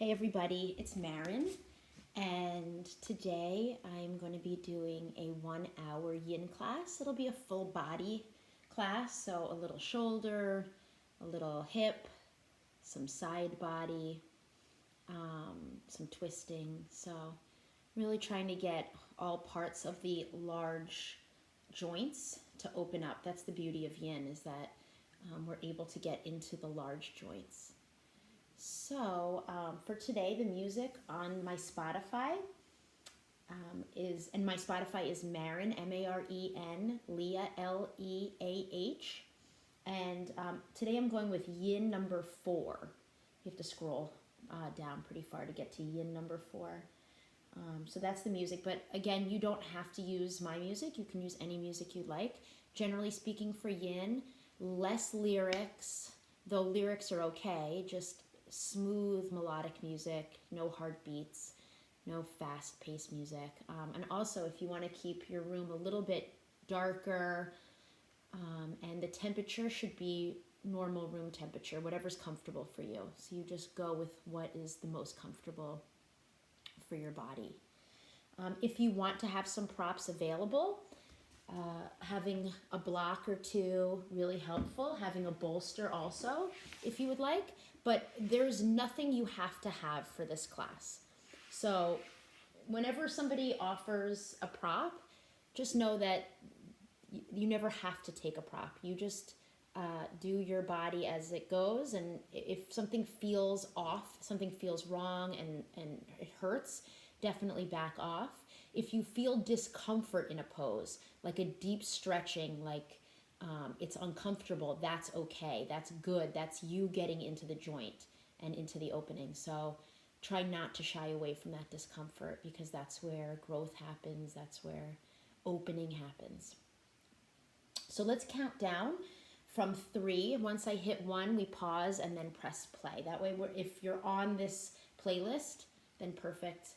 Hey everybody, it's Maren, and today I'm going to be doing a 1 hour yin class. It'll be a full body class, so a little shoulder, a little hip, some side body, some twisting. So really trying to get all parts of the large joints to open up. That's the beauty of yin, is that we're able to get into the large joints. So for today, the music on my Spotify my Spotify is Maren, Maren, Leah, Leah. And today I'm going with Yin number 4. You have to scroll down pretty far to get to Yin number 4. So that's the music. But again, you don't have to use my music. You can use any music you like. Generally speaking, for Yin, less lyrics, though lyrics are okay, just smooth melodic music, no hard beats, no fast-paced music. And also, if you want to keep your room a little bit darker, and the temperature should be normal room temperature, whatever's comfortable for you. So you just go with what is the most comfortable for your body. If you want to have some props available, having a block or two, really helpful. Having a bolster also, if you would like. But there's nothing you have to have for this class. So whenever somebody offers a prop, just know that you never have to take a prop. You just do your body as it goes. And if something feels off, something feels wrong and it hurts, definitely back off. If you feel discomfort in a pose, like a deep stretching, like it's uncomfortable, that's okay. That's good. That's you getting into the joint and into the opening. So try not to shy away from that discomfort, because that's where growth happens. That's where opening happens. So let's count down from 3. Once I hit 1, we pause and then press play. That way, if you're on this playlist, then perfect.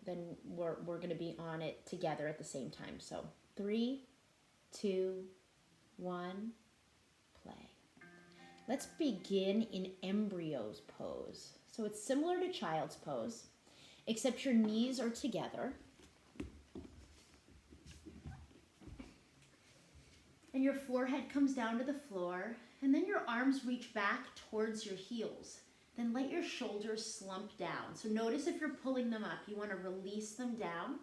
Then we're going to be on it together at the same time. So 3, 2, 1, play. Let's begin in Embryo's pose. So it's similar to child's pose, except your knees are together. And your forehead comes down to the floor, and then your arms reach back towards your heels. Then let your shoulders slump down. So notice if you're pulling them up, you want to release them down.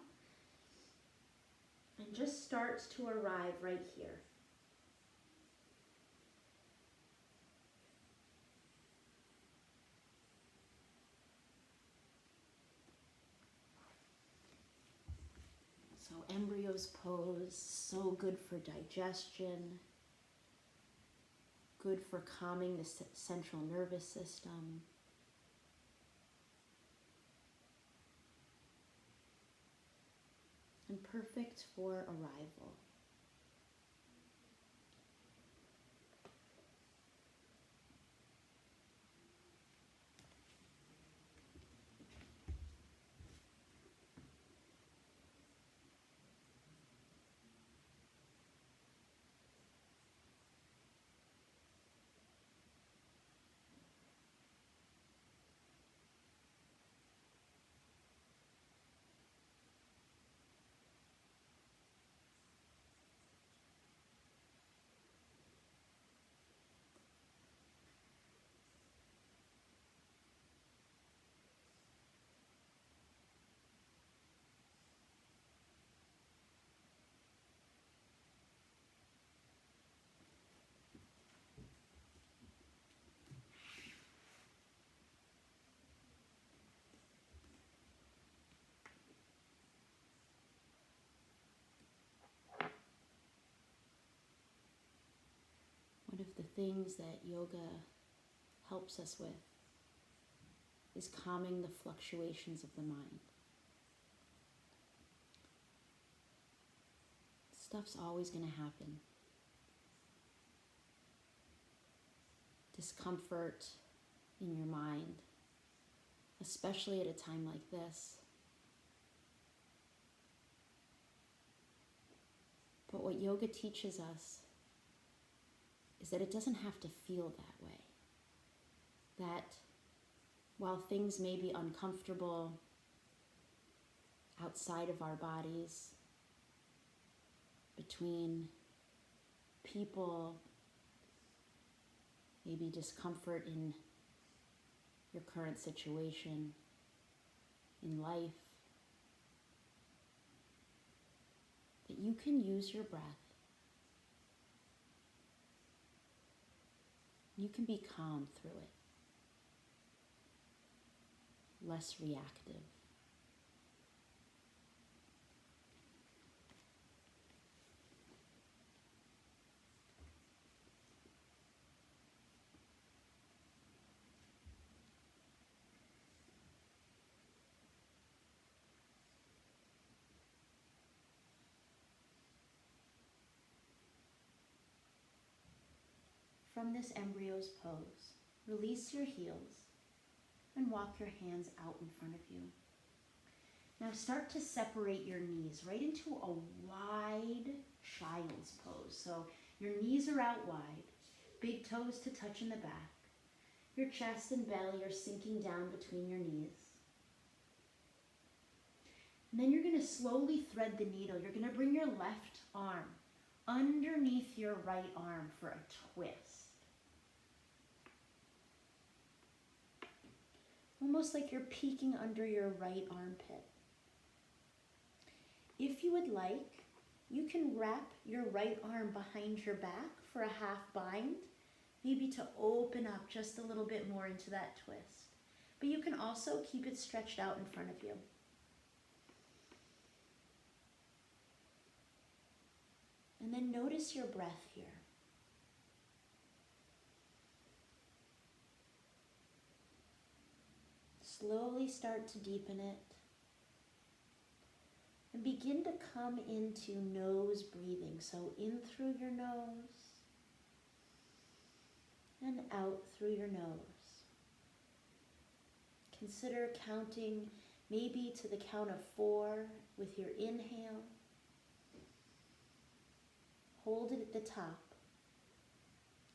And just start to arrive right here. So Embryo's pose, so good for digestion, good for calming the central nervous system. And perfect for arrival. One of the things that yoga helps us with is calming the fluctuations of the mind. Stuff's always going to happen. Discomfort in your mind, especially at a time like this. But what yoga teaches us is that it doesn't have to feel that way. That while things may be uncomfortable outside of our bodies, between people, maybe discomfort in your current situation in life, that you can use your breath. You can be calm through it, less reactive. From this embryo's pose, release your heels and walk your hands out in front of you. Now start to separate your knees right into a wide child's pose. So your knees are out wide, big toes to touch in the back. Your chest and belly are sinking down between your knees. And then you're going to slowly thread the needle. You're going to bring your left arm underneath your right arm for a twist. Almost like you're peeking under your right armpit. If you would like, you can wrap your right arm behind your back for a half bind, maybe to open up just a little bit more into that twist. But you can also keep it stretched out in front of you. And then notice your breath here. Slowly start to deepen it. And begin to come into nose breathing. So in through your nose and out through your nose. Consider counting maybe to the count of 4 with your inhale. Hold it at the top.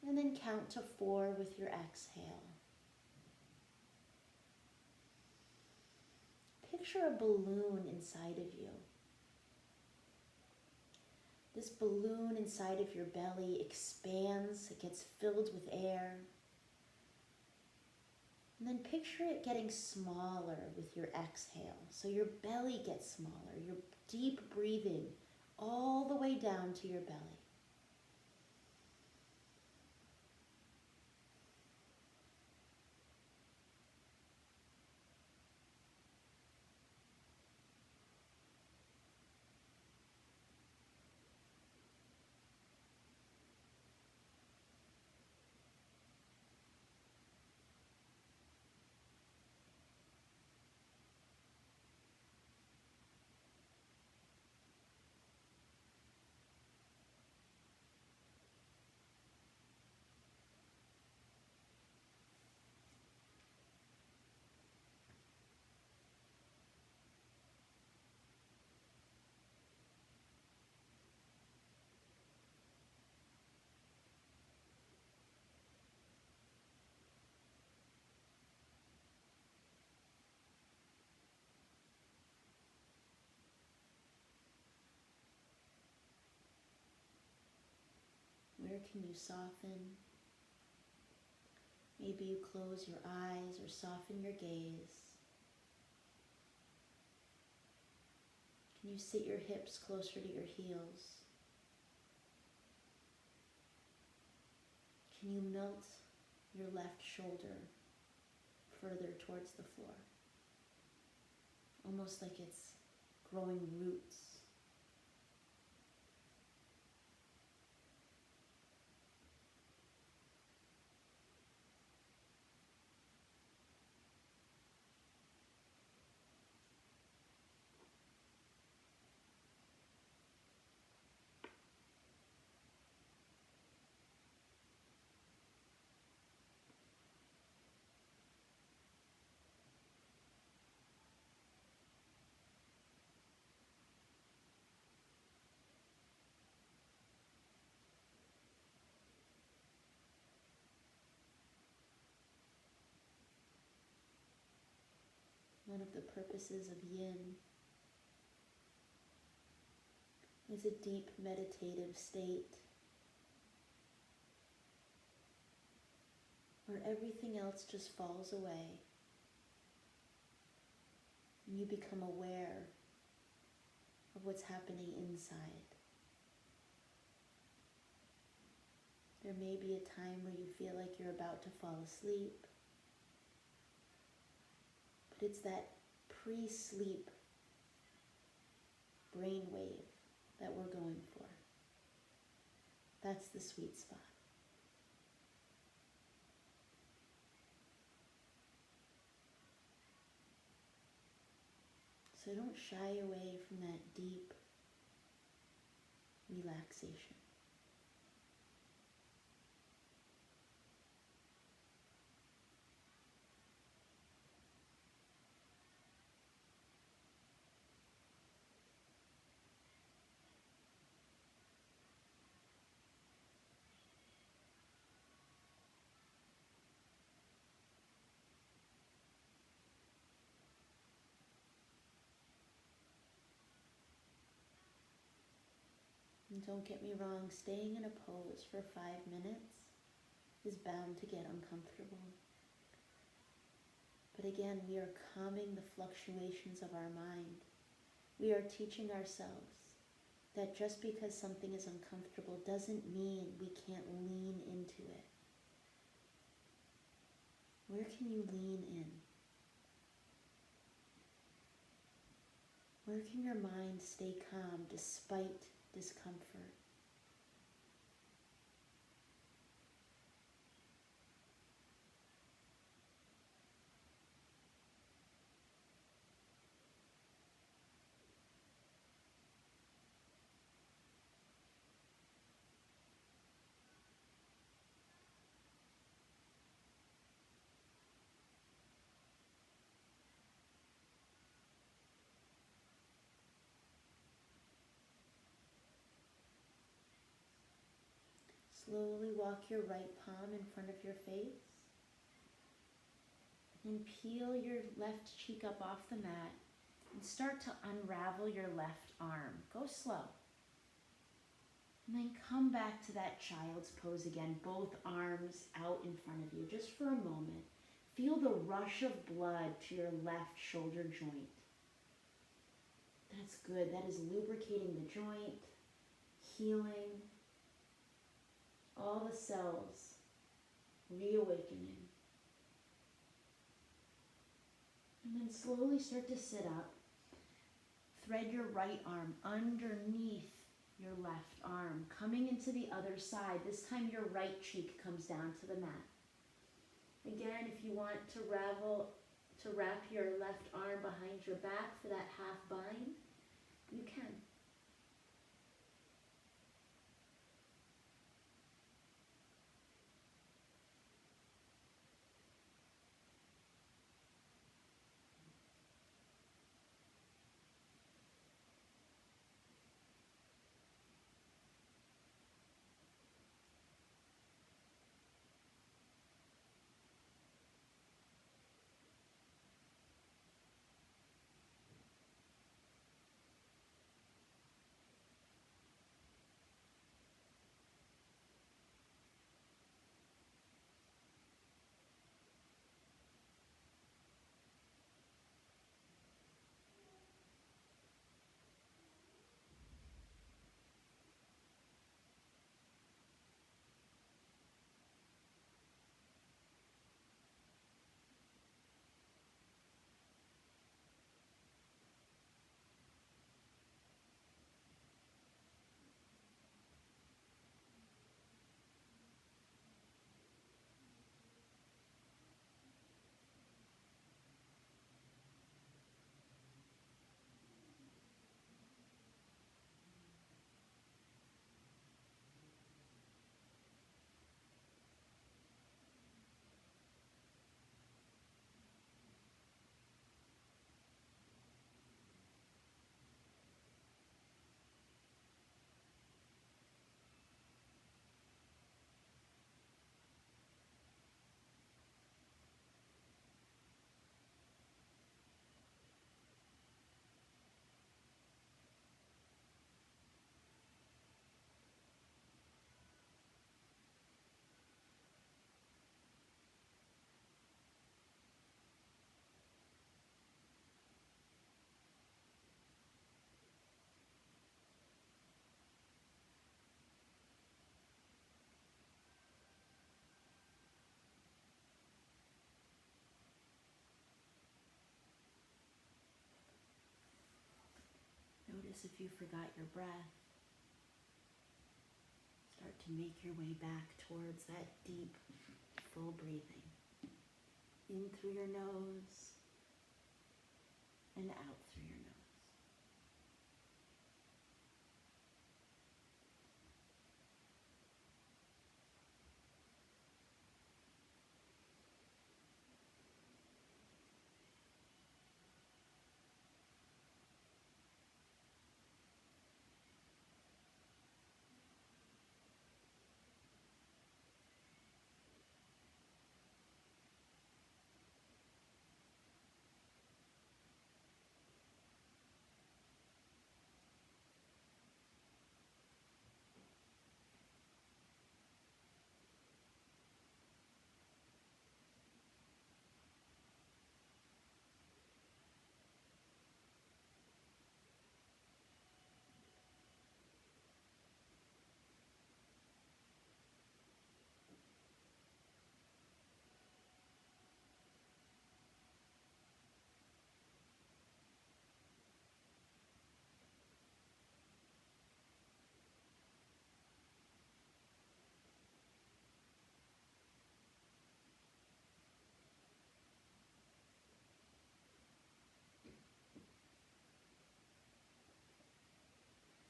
And then count to 4 with your exhale. Picture a balloon inside of you. This balloon inside of your belly expands, it gets filled with air. And then picture it getting smaller with your exhale. So your belly gets smaller, you're deep breathing all the way down to your belly. Where can you soften? Maybe you close your eyes or soften your gaze. Can you sit your hips closer to your heels? Can you melt your left shoulder further towards the floor? Almost like it's growing roots. One of the purposes of Yin is a deep meditative state where everything else just falls away and you become aware of what's happening inside. There may be a time where you feel like you're about to fall asleep, but it's that pre-sleep brainwave that we're going for. That's the sweet spot. So don't shy away from that deep relaxation. And don't get me wrong, staying in a pose for 5 minutes is bound to get uncomfortable. But again, we are calming the fluctuations of our mind. We are teaching ourselves that just because something is uncomfortable doesn't mean we can't lean into it. Where can you lean in? Where can your mind stay calm despite discomfort? Slowly walk your right palm in front of your face. And peel your left cheek up off the mat and start to unravel your left arm. Go slow. And then come back to that child's pose again, both arms out in front of you, just for a moment. Feel the rush of blood to your left shoulder joint. That's good. That is lubricating the joint, healing all the cells, reawakening. And then slowly start to sit up. Thread your right arm underneath your left arm, coming into the other side. This time your right cheek comes down to the mat. Again, if you want to wrap your left arm behind your back for that half bind, you can. Notice if you forgot your breath. Start to make your way back towards that deep, full breathing. In through your nose and out through your nose.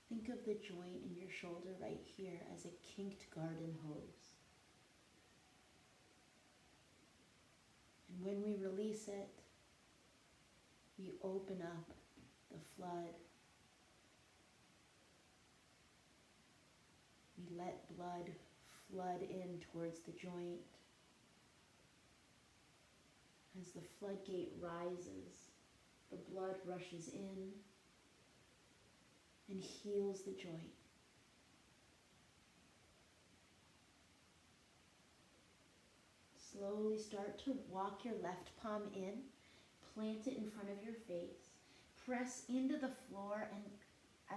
Think of the joint in your shoulder right here as a kinked garden hose. And when we release it, we open up the flood. We let blood flood in towards the joint. As the floodgate rises, the blood rushes in and heals the joint. Slowly start to walk your left palm in, plant it in front of your face, press into the floor, and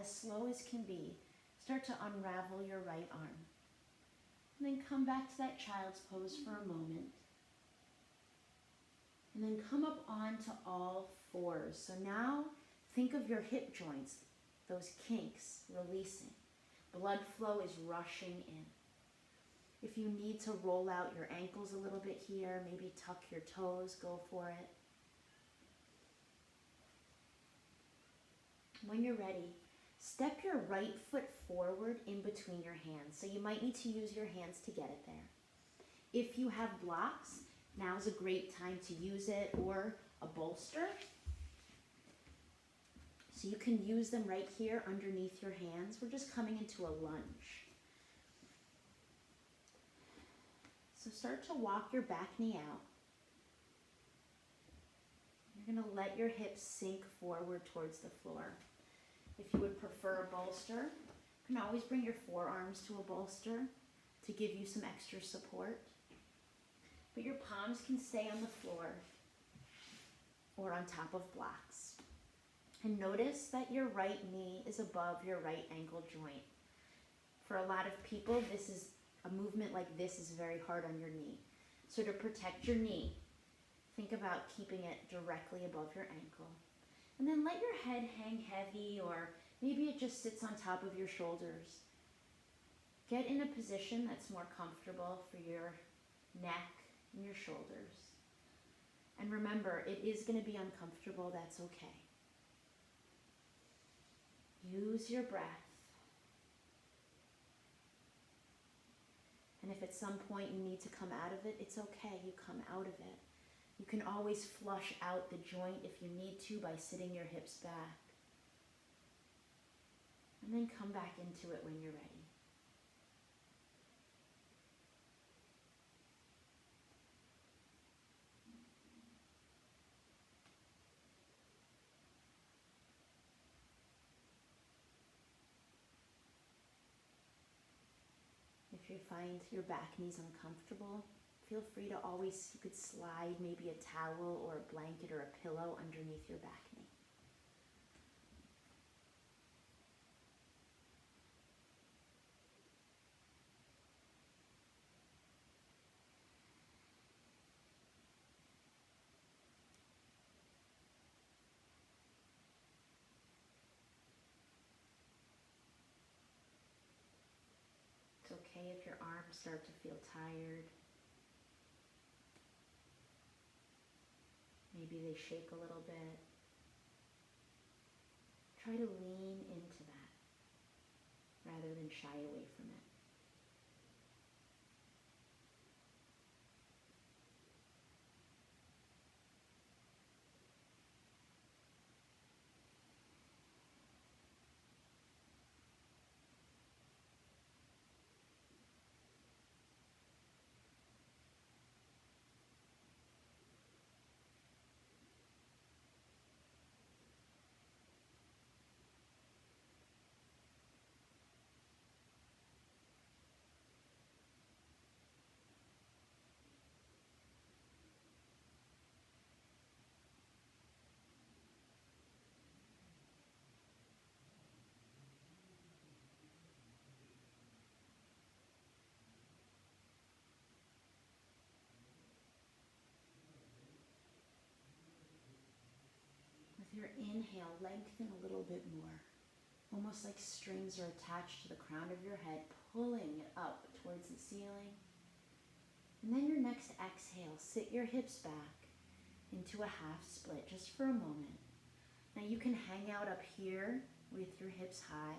as slow as can be, start to unravel your right arm. And then come back to that child's pose for a moment. And then come up onto all fours. So now think of your hip joints, those kinks releasing. Blood flow is rushing in. If you need to roll out your ankles a little bit here, maybe tuck your toes, go for it. When you're ready, step your right foot forward in between your hands. So you might need to use your hands to get it there. If you have blocks, now's a great time to use it, or a bolster. So you can use them right here underneath your hands. We're just coming into a lunge. So start to walk your back knee out. You're going to let your hips sink forward towards the floor. If you would prefer a bolster, you can always bring your forearms to a bolster to give you some extra support. But your palms can stay on the floor or on top of blocks. And notice that your right knee is above your right ankle joint. For a lot of people, a movement like this is very hard on your knee. So to protect your knee, think about keeping it directly above your ankle. And then let your head hang heavy, or maybe it just sits on top of your shoulders. Get in a position that's more comfortable for your neck and your shoulders. And remember, it is going to be uncomfortable. That's okay. Use your breath. And if at some point you need to come out of it, it's okay. You come out of it. You can always flush out the joint if you need to by sitting your hips back. And then come back into it when you're ready. If you find your back knees uncomfortable, feel free to always, you could slide maybe a towel or a blanket or a pillow underneath your back knee. okay if your arms start to feel tired. Maybe they shake a little bit. Try to lean into that rather than shy away from it. With your inhale, lengthen a little bit more. Almost like strings are attached to the crown of your head, pulling it up towards the ceiling. And then your next exhale, sit your hips back into a half split just for a moment. Now you can hang out up here with your hips high,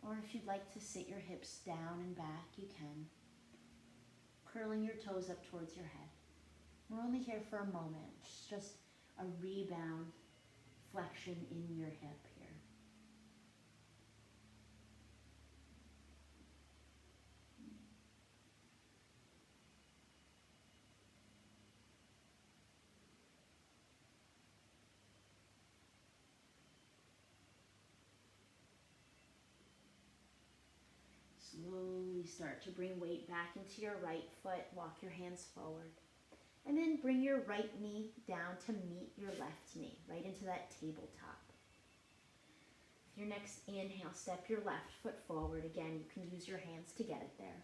or if you'd like to sit your hips down and back, you can. Curling your toes up towards your head. We're only here for a moment. It's just a rebound flexion in your hip here. Slowly start to bring weight back into your right foot. Walk your hands forward. And then bring your right knee down to meet your left knee, right into that tabletop. With your next inhale, step your left foot forward. Again, you can use your hands to get it there.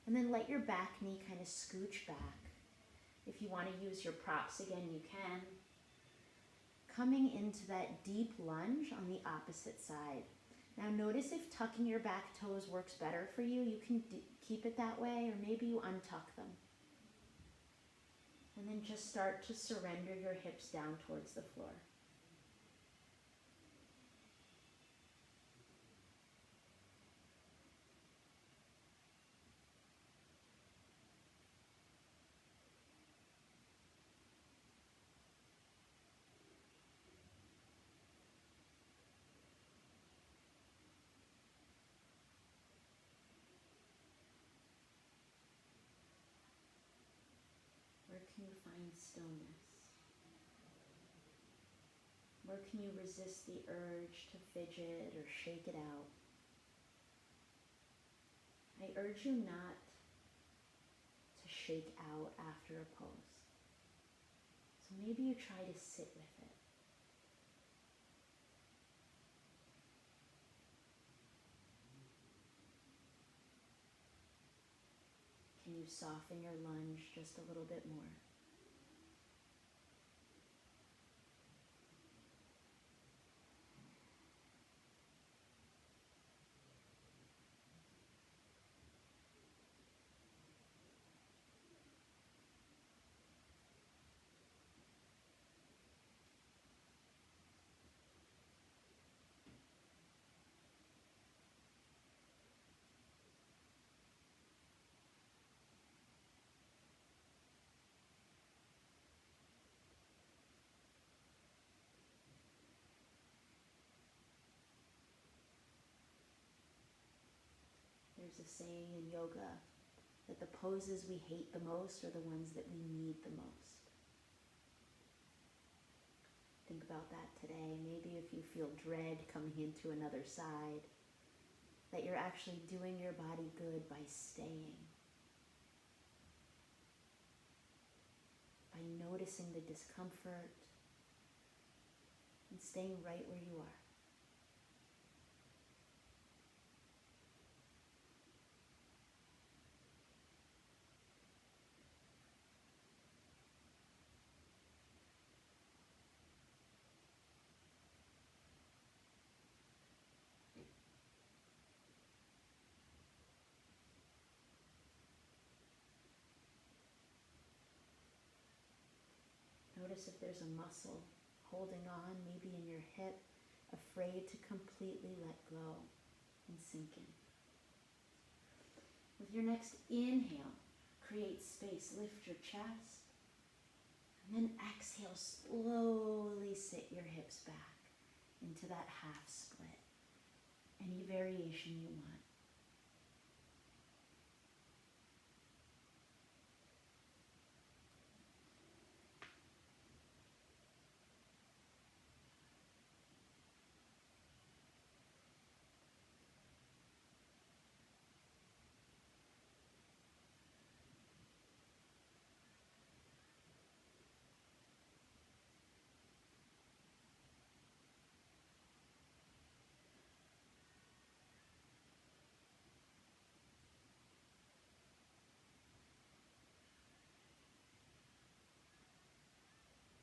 And then let your back knee kind of scooch back. If you want to use your props again, you can. Coming into that deep lunge on the opposite side. Now notice if tucking your back toes works better for you. You can keep it that way, or maybe you untuck them. And then just start to surrender your hips down towards the floor. Where can you find stillness? Where can you resist the urge to fidget or shake it out? I urge you not to shake out after a pose. So maybe you try to sit with it. Can you soften your lunge just a little bit more? There's a saying in yoga that the poses we hate the most are the ones that we need the most. Think about that today. Maybe if you feel dread coming into another side, that you're actually doing your body good by staying. By noticing the discomfort and staying right where you are. Notice if there's a muscle holding on, maybe in your hip, afraid to completely let go and sink in. With your next inhale, create space, lift your chest, and then exhale, slowly sit your hips back into that half split. Any variation you want.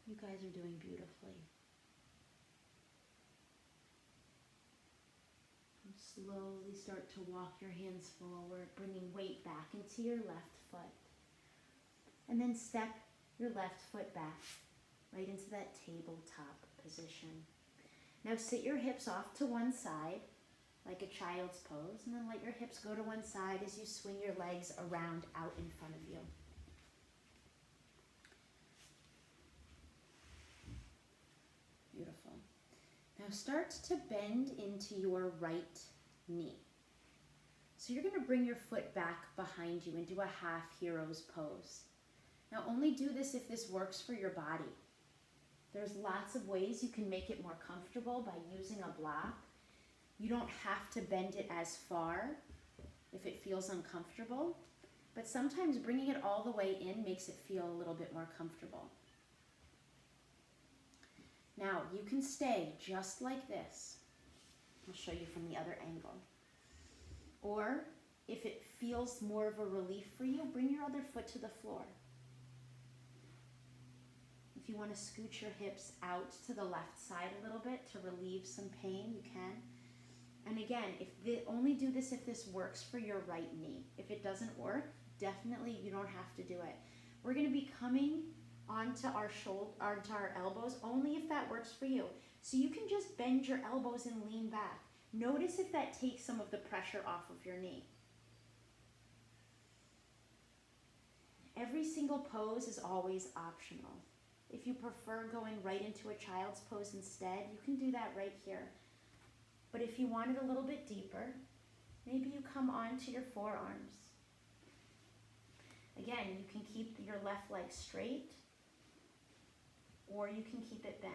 You guys are doing beautifully. And slowly start to walk your hands forward, bringing weight back into your left foot. And then step your left foot back, right into that tabletop position. Now sit your hips off to one side, like a child's pose, and then let your hips go to one side as you swing your legs around out in front of you. Beautiful. Now start to bend into your right knee. So you're going to bring your foot back behind you and do a half hero's pose. Now only do this if this works for your body. There's lots of ways you can make it more comfortable by using a block. You don't have to bend it as far if it feels uncomfortable, but sometimes bringing it all the way in makes it feel a little bit more comfortable. Now, you can stay just like this. I'll show you from the other angle. Or, if it feels more of a relief for you, bring your other foot to the floor. If you want to scoot your hips out to the left side a little bit to relieve some pain, you can. And again, only do this if this works for your right knee. If it doesn't work, definitely you don't have to do it. We're going to be coming onto our elbows only if that works for you. So you can just bend your elbows and lean back. Notice if that takes some of the pressure off of your knee. Every single pose is always optional. If you prefer going right into a child's pose instead, you can do that right here. But if you want it a little bit deeper, maybe you come onto your forearms. Again, you can keep your left leg straight, or you can keep it bent.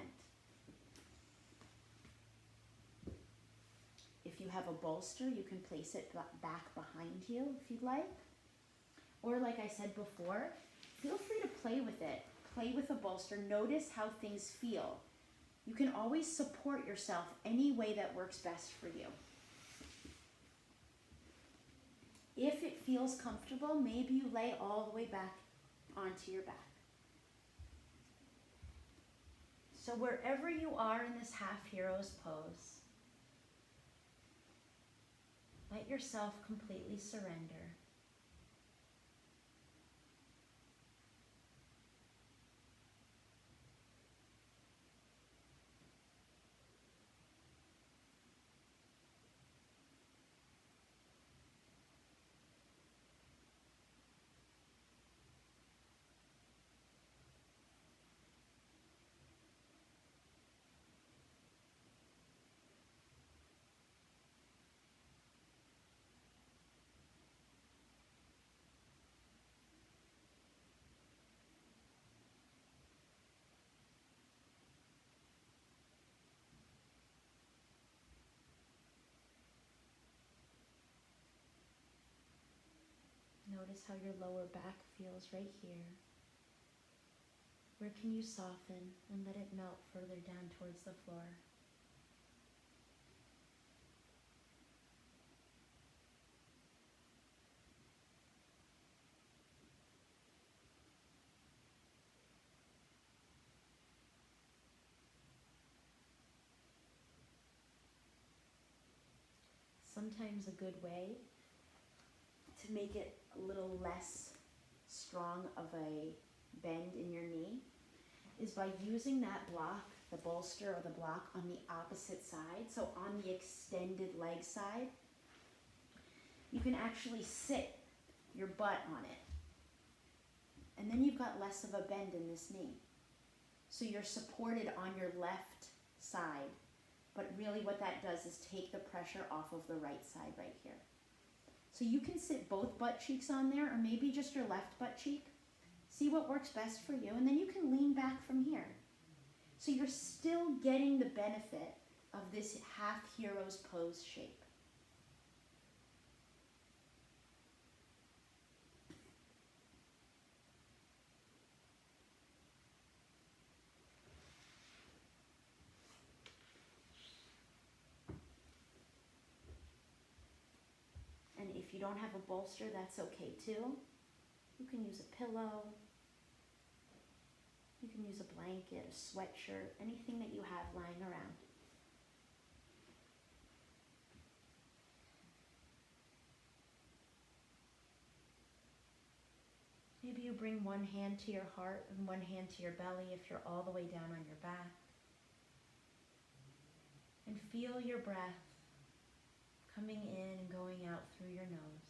If you have a bolster, you can place it back behind you if you'd like. Or like I said before, feel free to play with it. Play with a bolster. Notice how things feel. You can always support yourself any way that works best for you. If it feels comfortable, maybe you lay all the way back onto your back. So wherever you are in this half hero's pose, let yourself completely surrender. Notice how your lower back feels right here. Where can you soften and let it melt further down towards the floor? Sometimes a good way to make it a little less strong of a bend in your knee is by using that block, the bolster or the block, on the opposite side, so on the extended leg side, you can actually sit your butt on it. And then you've got less of a bend in this knee. So you're supported on your left side, but really what that does is take the pressure off of the right side right here. So you can sit both butt cheeks on there, or maybe just your left butt cheek. See what works best for you, and then you can lean back from here. So you're still getting the benefit of this half hero's pose shape. And if you don't have a bolster, that's okay too. You can use a pillow. You can use a blanket, a sweatshirt, anything that you have lying around. Maybe you bring one hand to your heart and one hand to your belly if you're all the way down on your back. And feel your breath coming in and going out through your nose.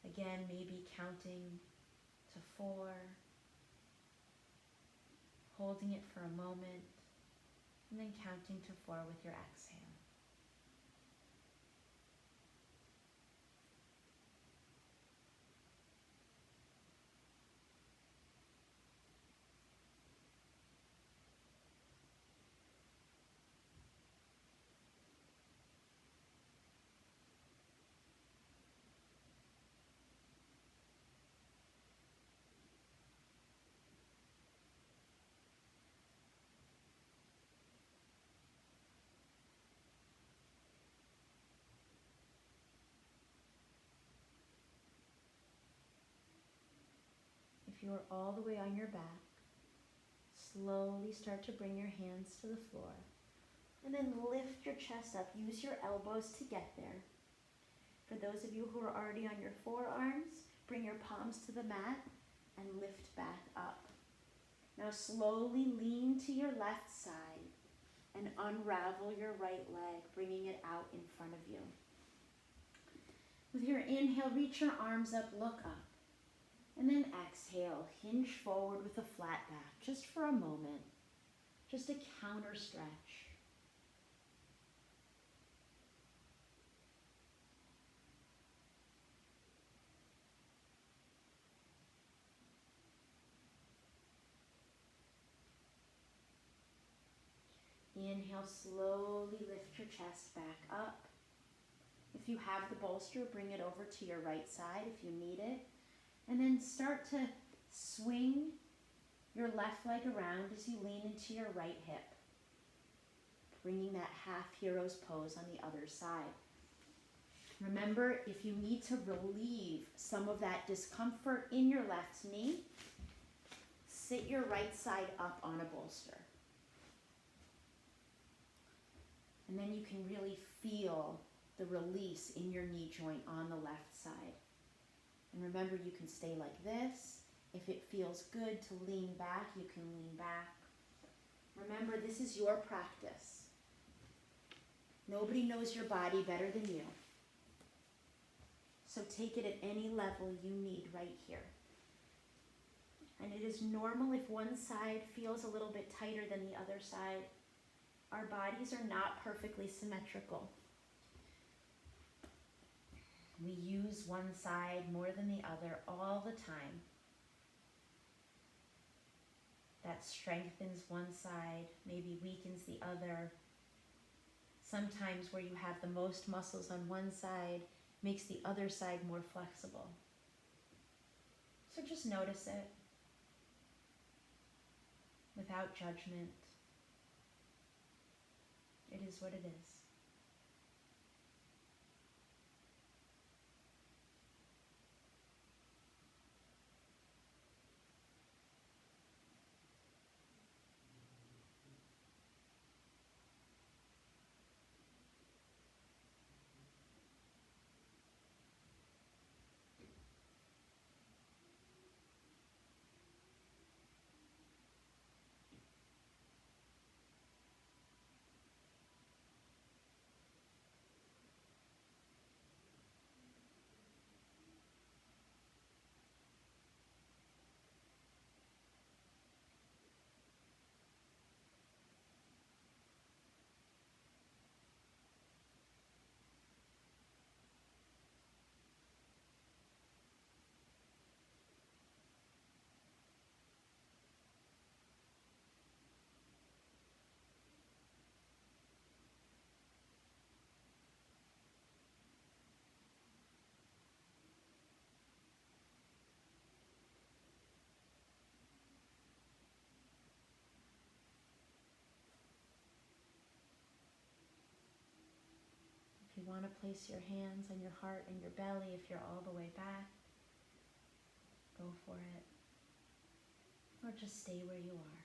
Again, maybe counting to 4, holding it for a moment, and then counting to 4 with your exhale. If you are all the way on your back, slowly start to bring your hands to the floor. And then lift your chest up. Use your elbows to get there. For those of you who are already on your forearms, bring your palms to the mat and lift back up. Now slowly lean to your left side and unravel your right leg, bringing it out in front of you. With your inhale, reach your arms up, look up. And then exhale, hinge forward with a flat back, just for a moment. Just a counter stretch. Inhale, slowly lift your chest back up. If you have the bolster, bring it over to your right side if you need it. And then start to swing your left leg around as you lean into your right hip, bringing that half hero's pose on the other side. Remember, if you need to relieve some of that discomfort in your left knee, sit your right side up on a bolster. And then you can really feel the release in your knee joint on the left side. And remember, you can stay like this. If it feels good to lean back, you can lean back. Remember, this is your practice. Nobody knows your body better than you. So take it at any level you need right here. And it is normal if one side feels a little bit tighter than the other side. Our bodies are not perfectly symmetrical. We use one side more than the other all the time. That strengthens one side, maybe weakens the other. Sometimes where you have the most muscles on one side makes the other side more flexible. So just notice it without judgment. It is what it is. place your hands on your heart and your belly. If you're all the way back, go for it. Or just stay where you are.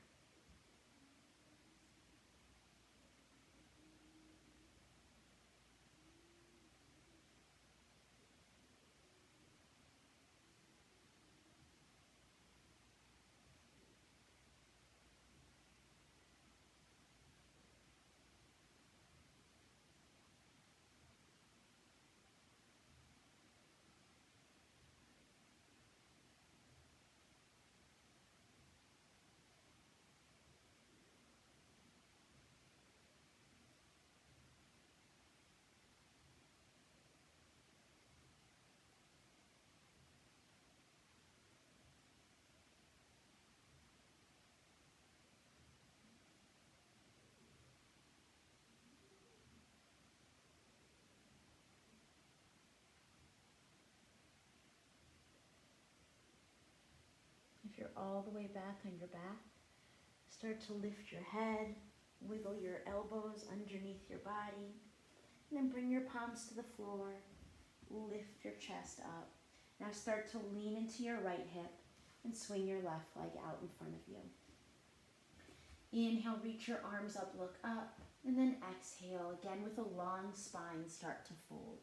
If you're all the way back on your back, start to lift your head, wiggle your elbows underneath your body, and then bring your palms to the floor, lift your chest up. Now start to lean into your right hip and swing your left leg out in front of you. Inhale, reach your arms up, look up, and then exhale, again with a long spine, start to fold.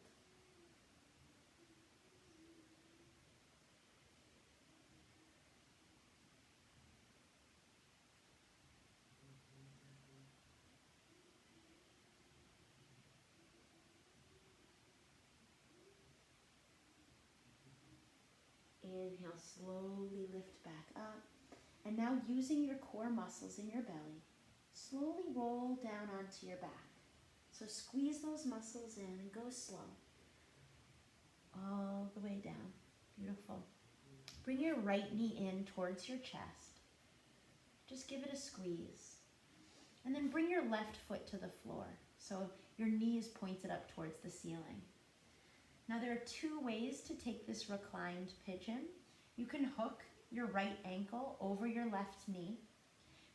Inhale, slowly lift back up. And now using your core muscles in your belly, slowly roll down onto your back. So squeeze those muscles in and go slow. All the way down. Beautiful. Bring your right knee in towards your chest. Just give it a squeeze. And then bring your left foot to the floor. So your knee is pointed up towards the ceiling. Now there are two ways to take this reclined pigeon. You can hook your right ankle over your left knee.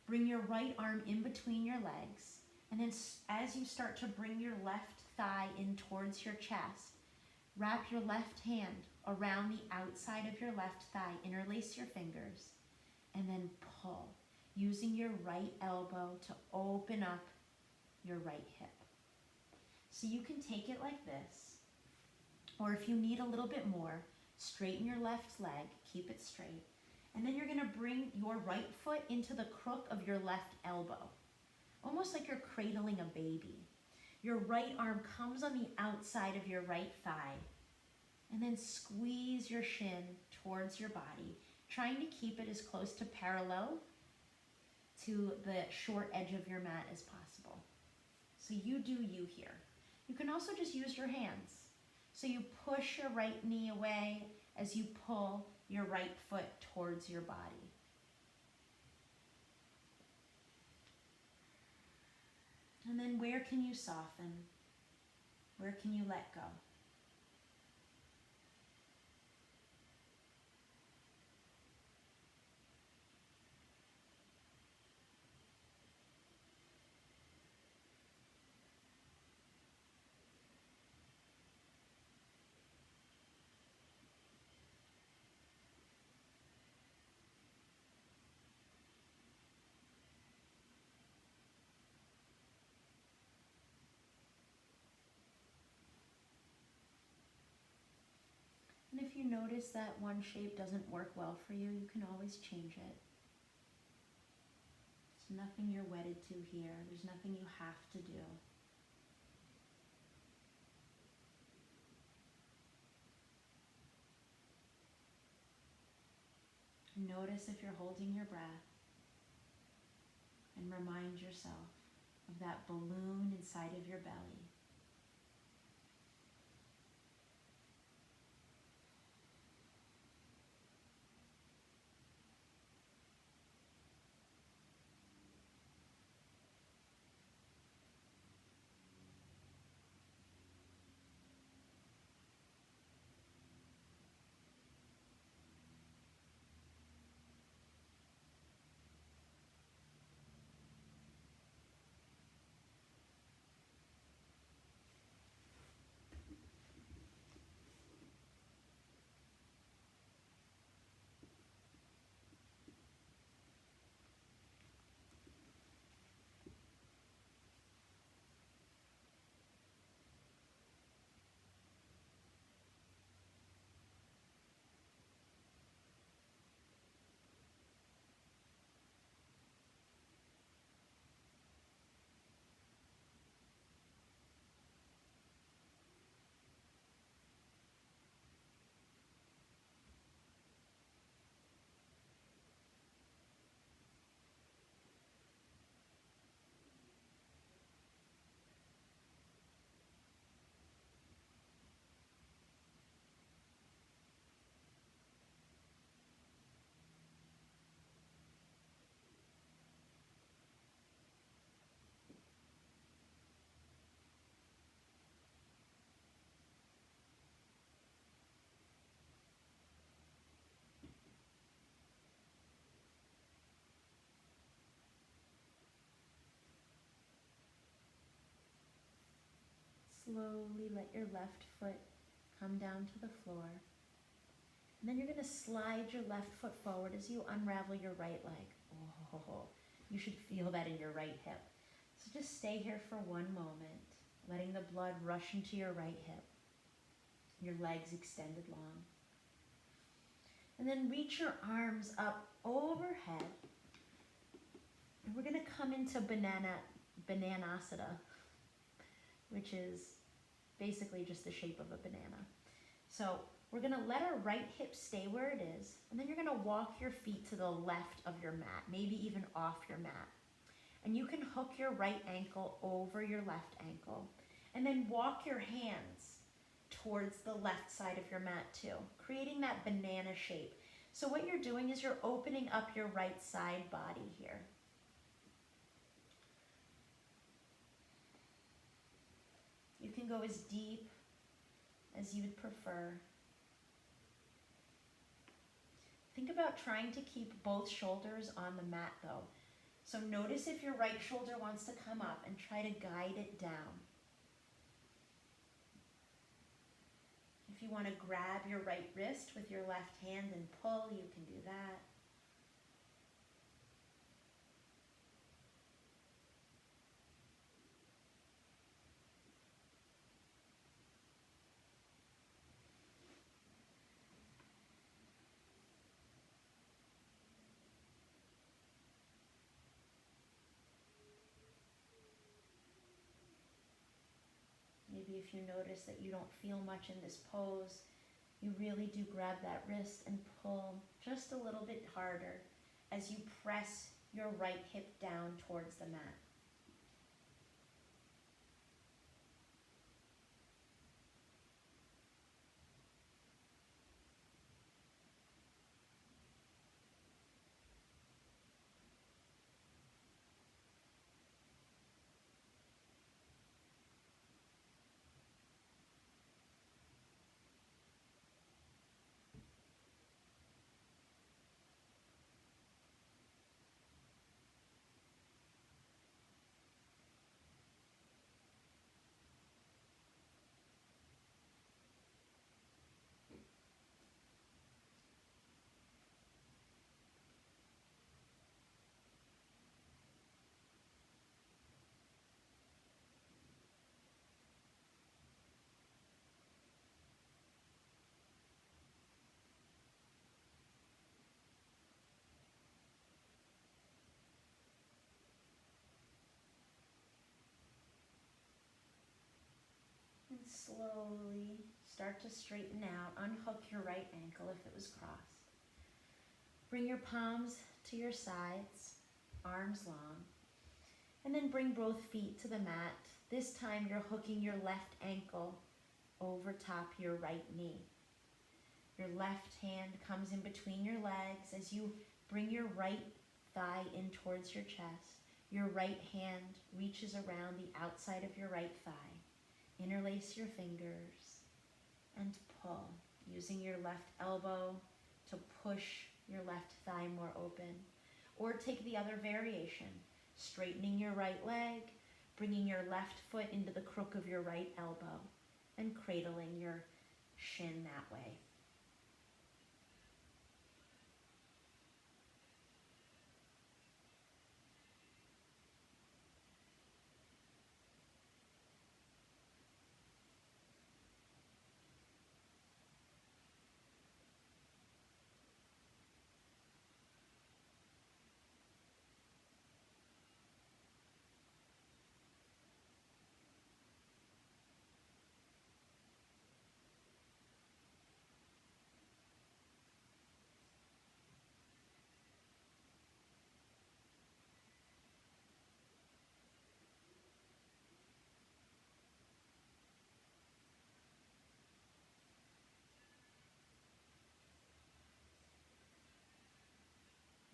Bring your right arm in between your legs. And then as you start to bring your left thigh in towards your chest, wrap your left hand around the outside of your left thigh, interlace your fingers, and then pull, using your right elbow to open up your right hip. So you can take it like this, or if you need a little bit more, straighten your left leg, keep it straight, and then you're going to bring your right foot into the crook of your left elbow, almost like you're cradling a baby. Your right arm comes on the outside of your right thigh, and then squeeze your shin towards your body, trying to keep it as close to parallel to the short edge of your mat as possible. So you do you here. You can also just use your hands. So you push your right knee away as you pull your right foot towards your body. And then where can you soften? Where can you let go? And if you notice that one shape doesn't work well for you, you can always change it. There's nothing you're wedded to here. There's nothing you have to do. Notice if you're holding your breath, and remind yourself of that balloon inside of your belly. slowly let your left foot come down to the floor. And then you're going to slide your left foot forward as you unravel your right leg. Oh, you should feel that in your right hip. So just stay here for one moment, letting the blood rush into your right hip, your legs extended long. And then reach your arms up overhead. And we're going to come into Bananasana, which is basically just the shape of a banana. So we're going to let our right hip stay where it is, and then you're going to walk your feet to the left of your mat, maybe even off your mat. And you can hook your right ankle over your left ankle, and then walk your hands towards the left side of your mat too, creating that banana shape. So what you're doing is you're opening up your right side body here. You can go as deep as you would prefer. Think about trying to keep both shoulders on the mat though. So notice if your right shoulder wants to come up and try to guide it down. If you want to grab your right wrist with your left hand and pull, you can do that. Maybe if you notice that you don't feel much in this pose, you really do grab that wrist and pull just a little bit harder as you press your right hip down towards the mat. And slowly start to straighten out. Unhook your right ankle if it was crossed. Bring your palms to your sides, arms long. And then bring both feet to the mat. This time you're hooking your left ankle over top your right knee. Your left hand comes in between your legs as you bring your right thigh in towards your chest. Your right hand reaches around the outside of your right thigh. Interlace your fingers and pull, using your left elbow to push your left thigh more open. Or take the other variation, straightening your right leg, bringing your left foot into the crook of your right elbow, and cradling your shin that way.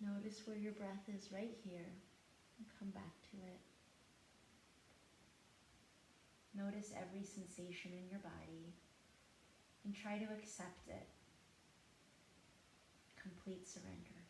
Notice where your breath is right here and come back to it. Notice every sensation in your body and try to accept it. Complete surrender.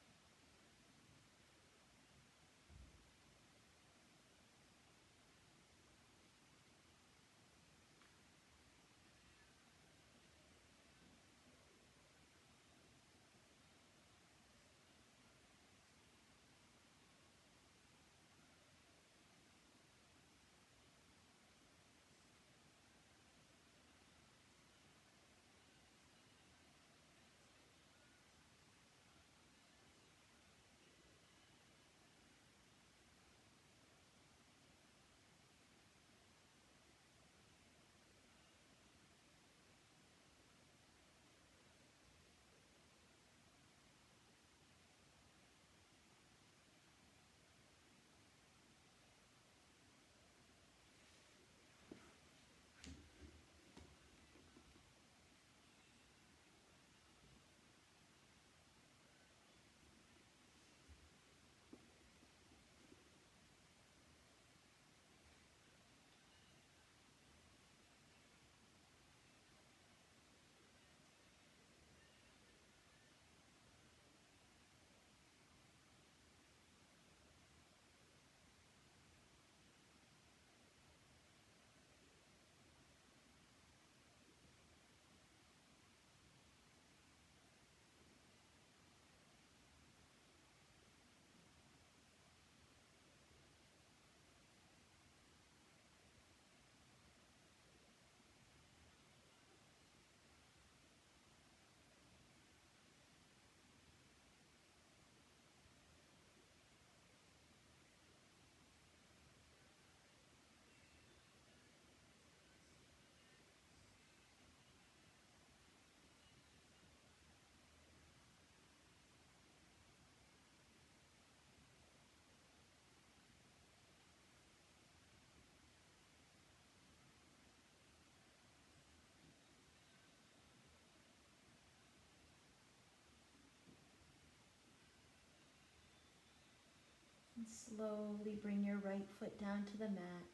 Slowly bring your right foot down to the mat.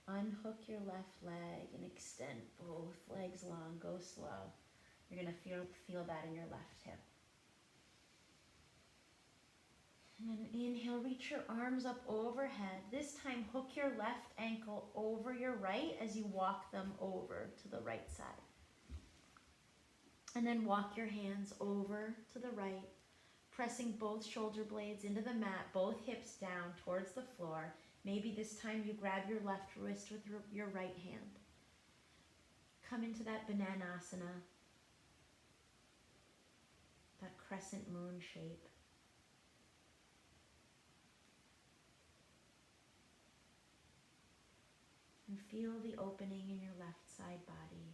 Unhook your left leg and extend both legs long. Go slow. You're going to feel that in your left hip. And inhale, reach your arms up overhead. This time, hook your left ankle over your right as you walk them over to the right side. And then walk your hands over to the right, pressing both shoulder blades into the mat, both hips down towards the floor. Maybe this time you grab your left wrist with your right hand. Come into that Bananasana, that crescent moon shape. And feel the opening in your left side body.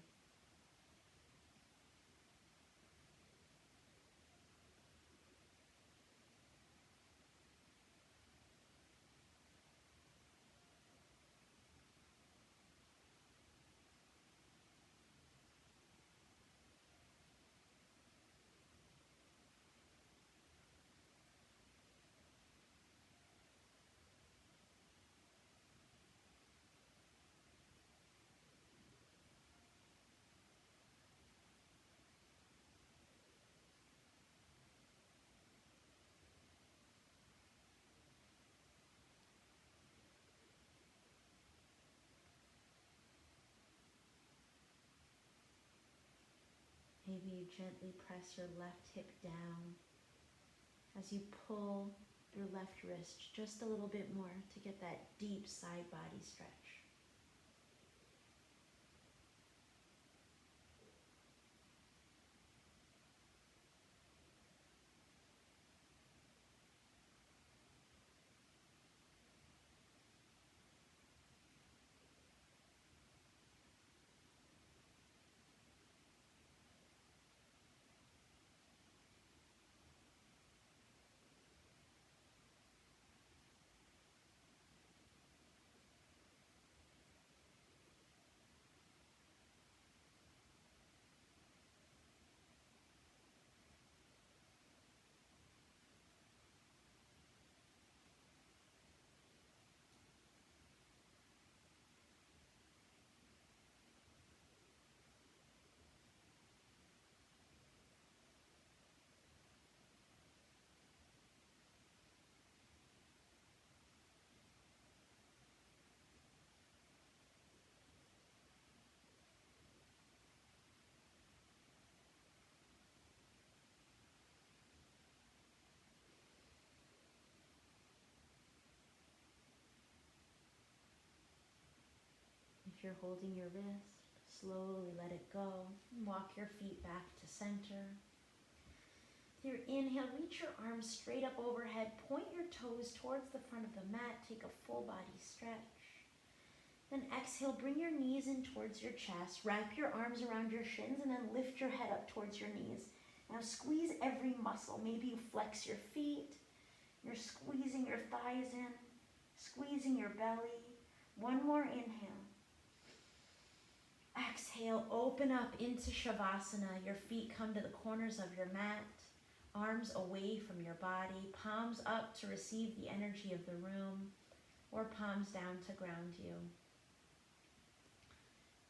Maybe you gently press your left hip down as you pull your left wrist just a little bit more to get that deep side body stretch. If you're holding your wrist, slowly let it go. Walk your feet back to center. With your inhale, reach your arms straight up overhead. Point your toes towards the front of the mat. Take a full body stretch. Then exhale, bring your knees in towards your chest. Wrap your arms around your shins and then lift your head up towards your knees. Now squeeze every muscle. Maybe you flex your feet. You're squeezing your thighs in, squeezing your belly. One more inhale. Exhale, open up into Shavasana. Your feet come to the corners of your mat, arms away from your body, palms up to receive the energy of the room, or palms down to ground you.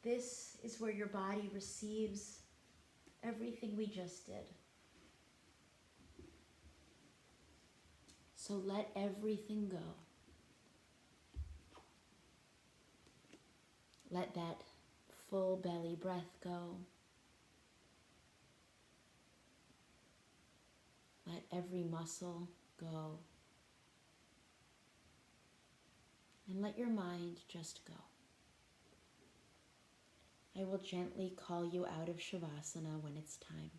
This is where your body receives everything we just did. So let everything go. Let that full belly breath go. Let every muscle go. And let your mind just go. I will gently call you out of Shavasana when it's time.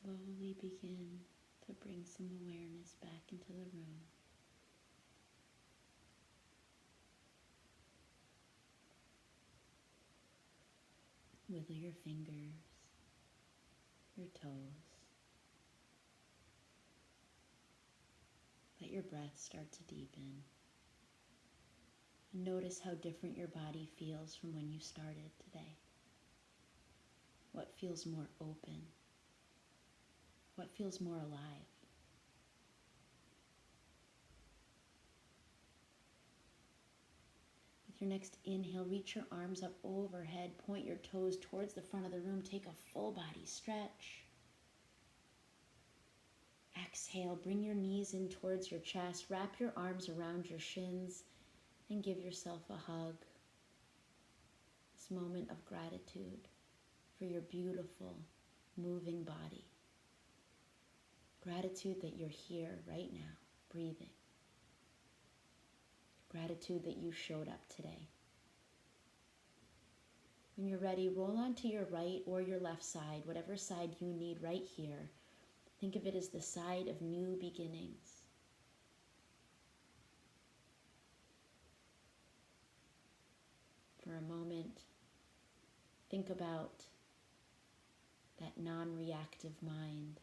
Slowly begin to bring some awareness back into the room. Wiggle your fingers, your toes. Let your breath start to deepen. And notice how different your body feels from when you started today. What feels more open? What feels more alive? With your next inhale, reach your arms up overhead, point your toes towards the front of the room, take a full body stretch. Exhale, bring your knees in towards your chest, wrap your arms around your shins, and give yourself a hug. This moment of gratitude for your beautiful, moving body. Gratitude that you're here right now, breathing. Gratitude that you showed up today. When you're ready, roll onto your right or your left side, whatever side you need right here. Think of it as the side of new beginnings. For a moment, think about that non-reactive mind,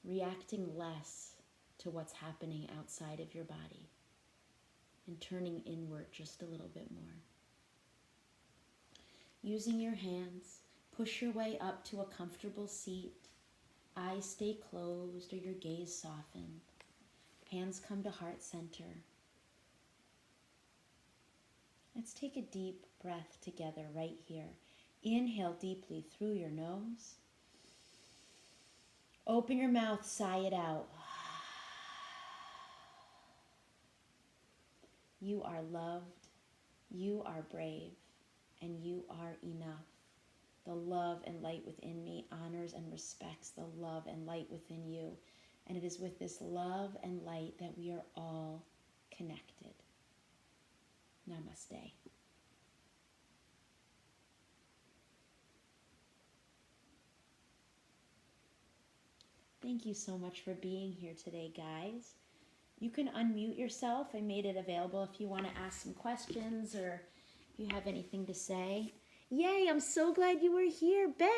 reacting less to what's happening outside of your body and turning inward just a little bit more. Using your hands, push your way up to a comfortable seat. Eyes stay closed or your gaze softened. Hands come to heart center. Let's take a deep breath together right here. Inhale deeply through your nose. Open your mouth, sigh it out. You are loved, you are brave, and you are enough. The love and light within me honors and respects the love and light within you. And it is with this love and light that we are all connected. Namaste. Thank you so much for being here today, guys. You can unmute yourself. I made it available if you want to ask some questions or if you have anything to say. Yay, I'm so glad you were here, Ben.